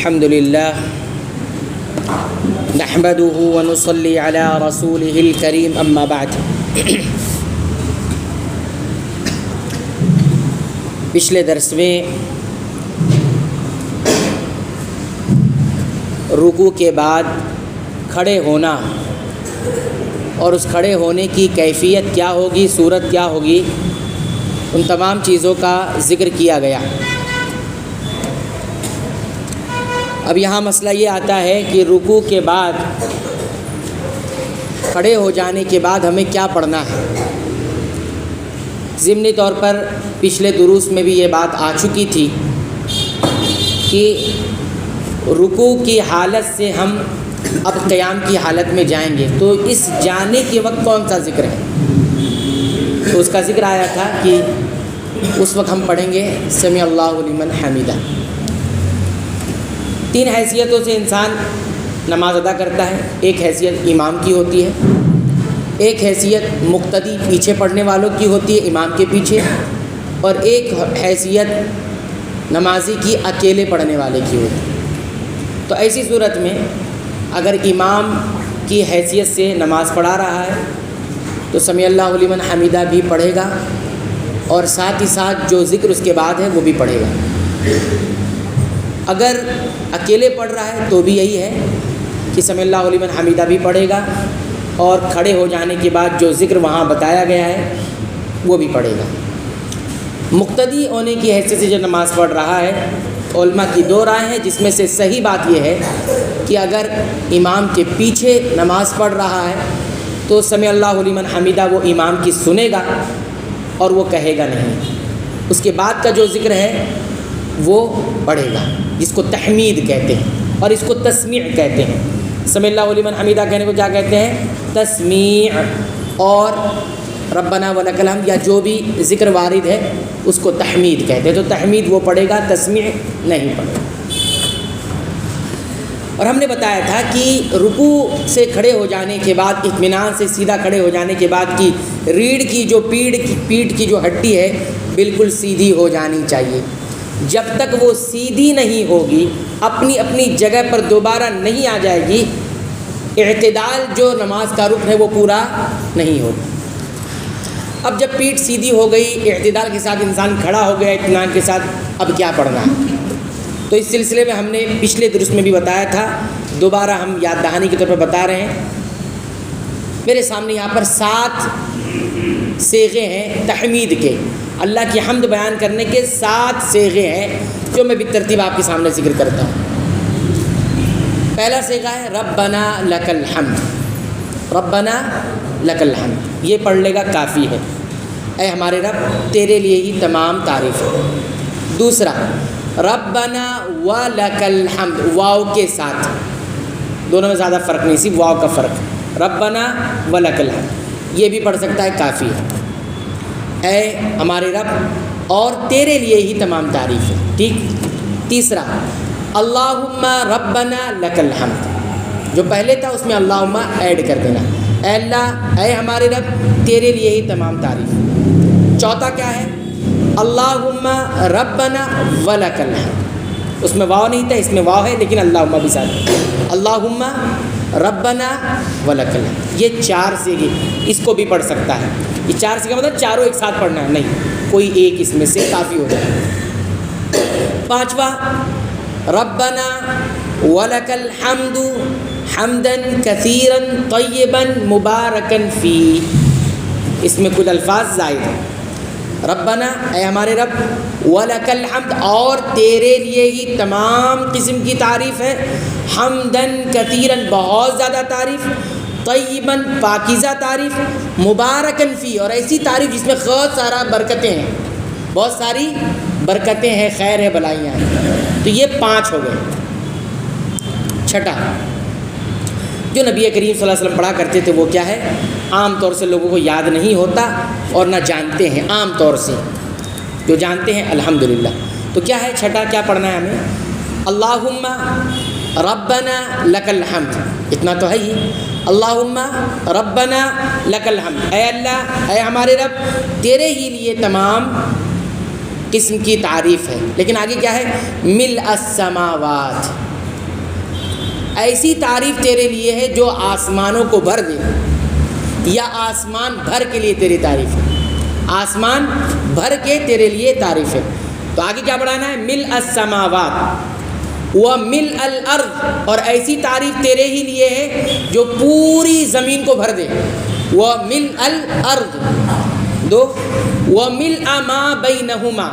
الحمد لله نحمده ونصلي على رسوله الكريم اما بعد. پچھلے درس میں رکوع کے بعد کھڑے ہونا اور اس کھڑے ہونے کی کیفیت کیا ہوگی، صورت کیا ہوگی، ان تمام چیزوں کا ذکر کیا گیا. اب یہاں مسئلہ یہ آتا ہے کہ رکوع کے بعد کھڑے ہو جانے کے بعد ہمیں کیا پڑھنا ہے. ضمنی طور پر پچھلے دروس میں بھی یہ بات آ چکی تھی کہ رکوع کی حالت سے ہم اب قیام کی حالت میں جائیں گے، تو اس جانے کے وقت کون سا ذکر ہے. تو اس کا ذکر آیا تھا کہ اس وقت ہم پڑھیں گے سمع اللہ لمن حمیدہ. 3 حیثیتوں سے انسان نماز ادا کرتا ہے. ایک حیثیت امام کی ہوتی ہے، ایک حیثیت مقتدی پیچھے پڑھنے والوں کی ہوتی ہے امام کے پیچھے، اور ایک حیثیت نمازی کی اکیلے پڑھنے والے کی ہوتی ہے. تو ایسی صورت میں اگر امام کی حیثیت سے نماز پڑھا رہا ہے تو سمع اللہ لمن حمیدہ بھی پڑھے گا، اور ساتھ ہی ساتھ جو ذکر اس کے بعد ہے وہ بھی پڑھے گا. اگر اکیلے پڑھ رہا ہے تو بھی یہی ہے کہ سمع اللہ لمن حمیدہ بھی پڑھے گا، اور کھڑے ہو جانے کے بعد جو ذکر وہاں بتایا گیا ہے وہ بھی پڑھے گا. مقتدی ہونے کی حیثیت سے جو نماز پڑھ رہا ہے، علماء کی 2 رائے ہیں، جس میں سے صحیح بات یہ ہے کہ اگر امام کے پیچھے نماز پڑھ رہا ہے تو سمع اللہ لمن حمیدہ وہ امام کی سنے گا اور وہ کہے گا نہیں. اس کے بعد کا جو ذکر ہے وہ پڑھے گا، جس کو تحمید کہتے ہیں اور اس کو تسمیع کہتے ہیں. سمع اللہ لمن حمیدہ کہنے کو کیا کہتے ہیں؟ تسمیع. اور ربنا ولک الحمد یا جو بھی ذکر وارد ہے اس کو تحمید کہتے ہیں. تو تحمید وہ پڑھے گا، تسمیع نہیں پڑھے گا. اور ہم نے بتایا تھا کہ رکوع سے کھڑے ہو جانے کے بعد، اطمینان سے سیدھا کھڑے ہو جانے کے بعد کی ریڑھ کی جو پیٹھ کی جو ہڈی ہے بالکل سیدھی ہو جانی چاہیے. جب تک وہ سیدھی نہیں ہوگی، اپنی جگہ پر دوبارہ نہیں آ جائے گی، اعتدال جو نماز کا رکن ہے وہ پورا نہیں ہوگا. اب جب پیٹھ سیدھی ہو گئی، اعتدال کے ساتھ انسان کھڑا ہو گیا اطمینان کے ساتھ، اب کیا پڑھنا ہے. تو اس سلسلے میں ہم نے پچھلے درس میں بھی بتایا تھا، دوبارہ ہم یاد دہانی کے طور پر بتا رہے ہیں. میرے سامنے یہاں پر 7 صیغے ہیں تحمید کے، اللہ کی حمد بیان کرنے کے 7 صیغے ہیں جو میں بالترتیب آپ کے سامنے ذکر کرتا ہوں. پہلا صیغہ ہے ربنا لک الحمد. ربنا لک الحمد یہ پڑھ لے گا، کافی ہے. اے ہمارے رب تیرے لیے ہی تمام تعریف ہے. دوسرا ربنا ولک الحمد، واو کے ساتھ، دونوں میں زیادہ فرق نہیں، صرف واو کا فرق. ربنا ولک الحمد یہ بھی پڑھ سکتا ہے، کافی ہے. اے ہمارے رب اور تیرے لیے ہی تمام تعریف ہے. ٹھیک. تیسرا اللہم ربنا لک الحمد، جو پہلے تھا اس میں اللہم ایڈ کر دینا. اے اللہ، اے ہمارے رب تیرے لیے ہی تمام تعریف. چوتھا کیا ہے؟ اللہم ربنا ولک الحمد، اس میں واو نہیں تھا، اس میں واو ہے لیکن اللہم بھی ساتھ. اللہم ربنا ولک الحمد یہ 4 صیغے، اس کو بھی پڑھ سکتا ہے. یہ 4 صیغے مطلب چاروں ایک ساتھ پڑھنا ہے نہیں، کوئی ایک اس میں سے کافی ہو جائے. پانچواں ربنا ولک الحمد حمدا کثیرا طیبا مبارکا فیہ، اس میں کچھ الفاظ زائد ہیں. ربنا اے ہمارے رب، ولک الحمد اور تیرے لیے ہی تمام قسم کی تعریف ہے، حمدن کثیرن بہت زیادہ تعریف، طیباً پاکیزہ تعریف، مبارکن فی اور ایسی تعریف جس میں بہت سارا برکتیں ہیں، بہت ساری برکتیں ہیں، خیر ہے، بلائیاں ہیں. تو یہ 5 ہو گئے. چھٹا جو نبی کریم صلی اللہ علیہ وسلم پڑھا کرتے تھے وہ کیا ہے؟ عام طور سے لوگوں کو یاد نہیں ہوتا اور نہ جانتے ہیں. عام طور سے جو جانتے ہیں الحمدللہ. تو کیا ہے چھٹا، کیا پڑھنا ہے ہمیں؟ اللہم ربنا لک الحمد، اتنا تو ہے ہی. اللہم ربنا لک الحمد، اے اللہ، اے ہمارے رب تیرے ہی لیے تمام قسم کی تعریف ہے. لیکن آگے کیا ہے؟ ملء السماوات، ایسی تعریف تیرے لیے ہے جو آسمانوں کو بھر دے، یا آسمان بھر کے لیے تیری تعریف ہے، آسمان بھر کے تیرے لیے تعریف ہے۔ تو آگے کیا بڑھانا ہے؟ ملء السماوات وملء الارض، اور ایسی تعریف تیرے ہی لیے ہے جو پوری زمین کو بھر دے، وملء الارض دو وملء ما بینہما،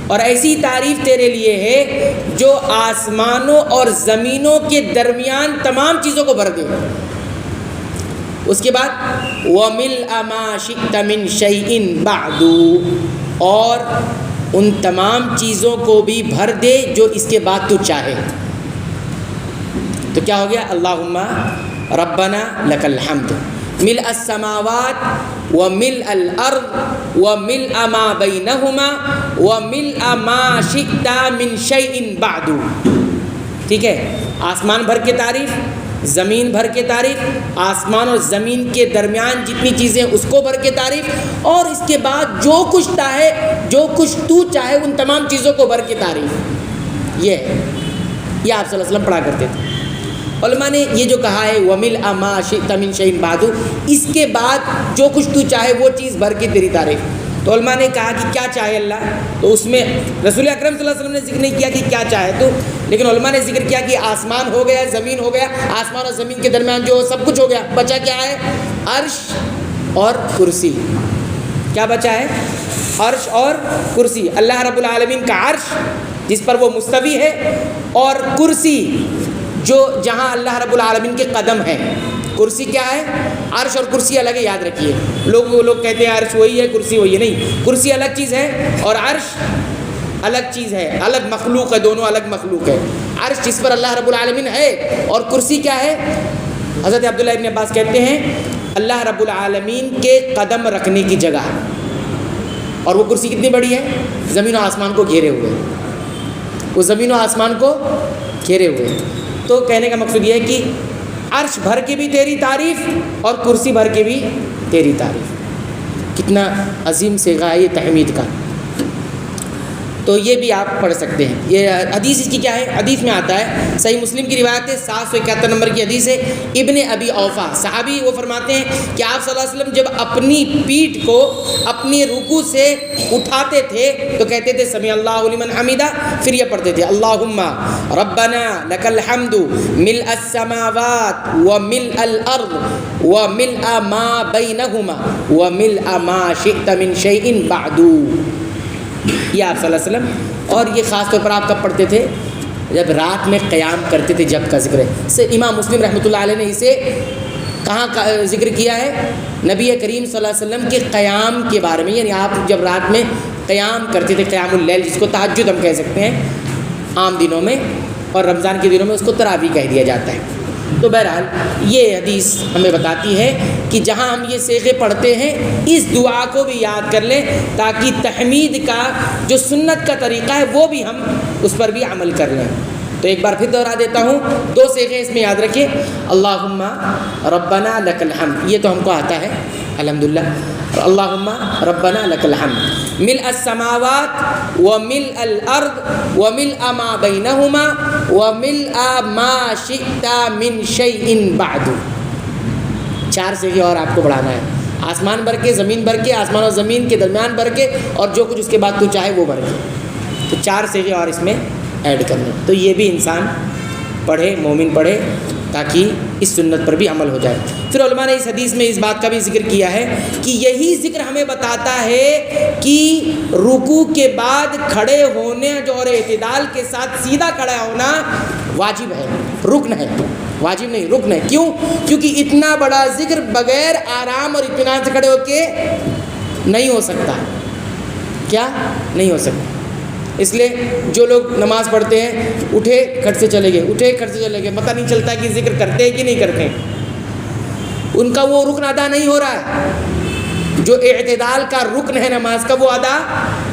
اور ایسی تعریف تیرے لیے ہے جو آسمانوں اور زمینوں کے درمیان تمام چیزوں کو بھر دے۔ اس کے بعد وَمِلْءَ مَا شِئْتَ مِنْ شَيْءٍ بَعْدُ، اور ان تمام چیزوں کو بھی بھر دے جو اس کے بعد تو چاہے۔ تو کیا ہو گیا؟ اللہم ربنا لک الحمد ملء السماوات وملء الارض وملء ما بینہما وملء ما شئت من شیء بعد۔ ٹھیک ہے، آسمان بھر کے تعریف، زمین بھر کے تعریف، آسمان اور زمین کے درمیان جتنی چیزیں اس کو بھر کے تعریف، اور اس کے بعد جو کچھ چاہے، جو کچھ تو چاہے ان تمام چیزوں کو بھر کے تعریف۔ یہ ہے، یہ آپ صلی اللہ علیہ وسلم پڑھا کرتے تھے۔ علماء نے یہ جو کہا ہے وَمِلْءَ مَا شِئْتَ مِنْ شَيْءٍ بَعْدُ، اس کے بعد جو کچھ تو چاہے وہ چیز بھر کے تیری تعریف۔ تو علماء نے کہا کہ کیا چاہے اللہ، تو اس میں رسول اکرم صلی اللہ علیہ وسلم نے ذکر نہیں کیا کہ کیا چاہے تو، لیکن علماء نے ذکر کیا کہ آسمان ہو گیا، زمین ہو گیا، آسمان اور زمین کے درمیان جو سب کچھ ہو گیا، بچا کیا ہے؟ عرش اور کرسی۔ کیا بچا ہے؟ عرش اور کرسی۔ اللہ رب العالمین کا عرش جس پر وہ مستوی ہے، اور کرسی جو جہاں اللہ رب العالمین کے قدم ہیں۔ کرسی کیا ہے؟ عرش اور کرسی الگ ہے، یاد رکھیے۔ لوگ کہتے ہیں عرش وہی ہے کرسی وہی ہے، نہیں، کرسی الگ چیز ہے اور عرش الگ چیز ہے، الگ مخلوق ہے، دونوں الگ مخلوق ہے۔ عرش جس پر اللہ رب العالمین ہے، اور کرسی کیا ہے؟ حضرت عبداللہ ابن عباس کہتے ہیں اللہ رب العالمین کے قدم رکھنے کی جگہ، اور وہ کرسی کتنی بڑی ہے؟ زمین و آسمان کو گھیرے ہوئے، وہ زمین و آسمان کو گھیرے ہوئے۔ تو کہنے کا مقصد یہ ہے کہ عرش بھر کے بھی تیری تعریف اور کرسی بھر کے بھی تیری تعریف۔ کتنا عظیم صیغہ ہے یہ تحمید کا۔ تو یہ بھی آپ پڑھ سکتے ہیں۔ یہ حدیث اس کی کیا ہے؟ حدیث میں آتا ہے، صحیح مسلم کی روایت ہے، 771 نمبر کی حدیث ہے، ابن ابی اوفا صحابی وہ فرماتے ہیں کہ آپ صلی اللہ علیہ وسلم جب اپنی پیٹھ کو اپنی رکوع سے اٹھاتے تھے تو کہتے تھے سمیع اللہ لمن حمیدہ، پھر یہ پڑھتے تھے اللہم ربنا لک الحمد ملء السماوات وملء الارض وملء ما بینہما وملء ما شئت من شیء بعد۔ یہ آپ صلی اللہ علیہ وسلم، اور یہ خاص طور پر آپ کب پڑھتے تھے؟ جب رات میں قیام کرتے تھے، جب کا ذکر ہے۔ سے امام مسلم رحمۃ اللہ علیہ نے اسے کہاں کا ذکر کیا ہے؟ نبی کریم صلی اللہ علیہ وسلم کے قیام کے بارے میں، یعنی آپ جب رات میں قیام کرتے تھے، قیام اللیل جس کو تہجد ہم کہہ سکتے ہیں عام دنوں میں، اور رمضان کے دنوں میں اس کو تراویح کہہ دیا جاتا ہے۔ تو بہرحال یہ حدیث ہمیں بتاتی ہے کہ جہاں ہم یہ صیغے پڑھتے ہیں اس دعا کو بھی یاد کر لیں، تاکہ تحمید کا جو سنت کا طریقہ ہے وہ بھی ہم اس پر بھی عمل کر لیں۔ تو ایک بار پھر دہرا دیتا ہوں، 2 صیغے اس میں یاد رکھیں، اللہم ربنا لک الحمد، یہ تو ہم کو آتا ہے الحمدللہ، اللہم ربنا لک الحمد ملء السماوات وملء الارض وملء ما بینہما وملء ما شئت من شیء بعد۔ 4 صیغے اور آپ کو بڑھانا ہے، آسمان بھر کے، زمین بھر کے، آسمان اور زمین کے درمیان بھر کے، اور جو کچھ اس کے بعد تو چاہے وہ بھر کے۔ تو 4 صیغے اور اس میں ایڈ کرنے، تو یہ بھی انسان پڑھے، مومن پڑھے، تاکہ اس سنت پر بھی عمل ہو جائے۔ پھر علماء نے اس حدیث میں اس بات کا بھی ذکر کیا ہے کہ یہی ذکر ہمیں بتاتا ہے کہ رکوع کے بعد کھڑے ہونے جو اور اعتدال کے ساتھ سیدھا کھڑا ہونا واجب ہے، رکن ہے، واجب نہیں، رکن ہے۔ کیوں؟ کیونکہ اتنا بڑا ذکر بغیر آرام اور اطمینان سے کھڑے ہو کے نہیں ہو سکتا۔ کیا نہیں ہو سکتا؟ اس لیے جو لوگ نماز پڑھتے ہیں اٹھے کھٹ سے چلے گئے، اٹھے کھٹ سے چلے گئے، پتہ نہیں چلتا کہ ذکر کرتے ہیں کہ نہیں کرتے ہیں، ان کا وہ رکن ادا نہیں ہو رہا ہے، جو اعتدال کا رکن ہے نماز کا وہ ادا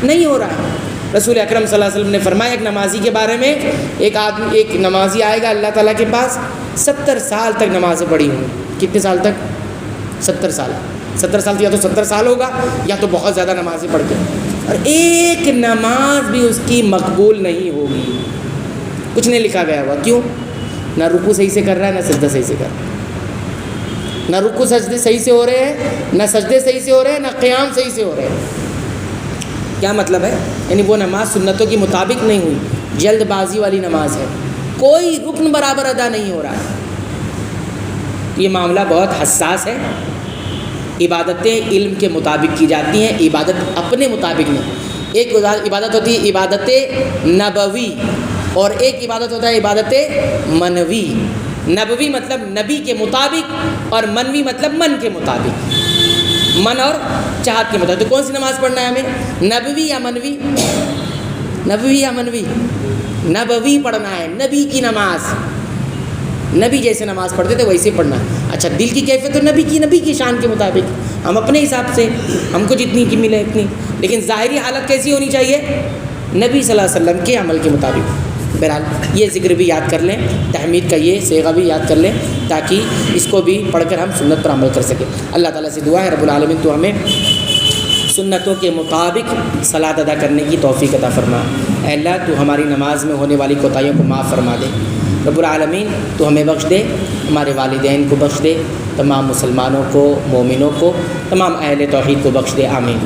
نہیں ہو رہا ہے۔ رسول اکرم صلی اللہ علیہ وسلم نے فرمایا ایک نمازی کے بارے میں، ایک نمازی آئے گا اللہ تعالیٰ کے پاس، 70 سال تک نمازیں پڑھی ہوں۔ کتنے سال تک؟ 70 سال۔ 70 سال یا تو 70 سال ہوگا یا تو بہت زیادہ نمازیں پڑھ کے، اور ایک نماز بھی اس کی مقبول نہیں ہوگی، کچھ نہیں لکھا گیا ہوا۔ کیوں؟ نہ رکوع صحیح سے کر رہا ہے، نہ سجدہ صحیح سے کر رہا ہے، نہ رکوع سجدے صحیح سے ہو رہے ہیں، نہ سجدے صحیح سے ہو رہے ہیں، نہ قیام صحیح سے ہو رہے ہیں۔ کیا مطلب ہے؟ یعنی وہ نماز سنتوں کے مطابق نہیں ہوئی، جلد بازی والی نماز ہے، کوئی رکن برابر ادا نہیں ہو رہا ہے۔ یہ معاملہ بہت حساس ہے۔ عبادتیں علم کے مطابق کی جاتی ہیں، عبادت اپنے مطابق نہیں۔ ایک عبادت ہوتی ہے عبادت نبوی، اور ایک عبادت ہوتا ہے عبادت منوی۔ نبوی مطلب نبی کے مطابق، اور منوی مطلب من کے مطابق، من اور چاہت کے مطابق۔ تو کون سی نماز پڑھنا ہے ہمیں، نبوی یا منوی؟ نبوی یا منوی؟ نبوی پڑھنا ہے، نبی کی نماز، نبی جیسے نماز پڑھتے تھے ویسے پڑھنا ہے۔ اچھا دل کی کیفیت تو نبی کی شان کے مطابق، ہم اپنے حساب سے ہم کو جتنی کی ملے اتنی، لیکن ظاہری حالت کیسی ہونی چاہیے، نبی صلی اللہ علیہ وسلم کے عمل کے مطابق۔ بہرحال یہ ذکر بھی یاد کر لیں، تحمید کا یہ صیغہ بھی یاد کر لیں، تاکہ اس کو بھی پڑھ کر ہم سنت پر عمل کر سکیں۔ اللہ تعالیٰ سے دعا ہے رب العالمین تو ہمیں سنتوں کے مطابق صلاۃ ادا کرنے کی توفیق عطا فرما۔ اے اللہ تو ہماری نماز میں ہونے والی کوتاہیوں کو معاف فرما دے۔ رب العالمین تو ہمیں بخش دے، ہمارے والدین کو بخش دے، تمام مسلمانوں کو، مومنوں کو، تمام اہل توحید کو بخش دے، آمین۔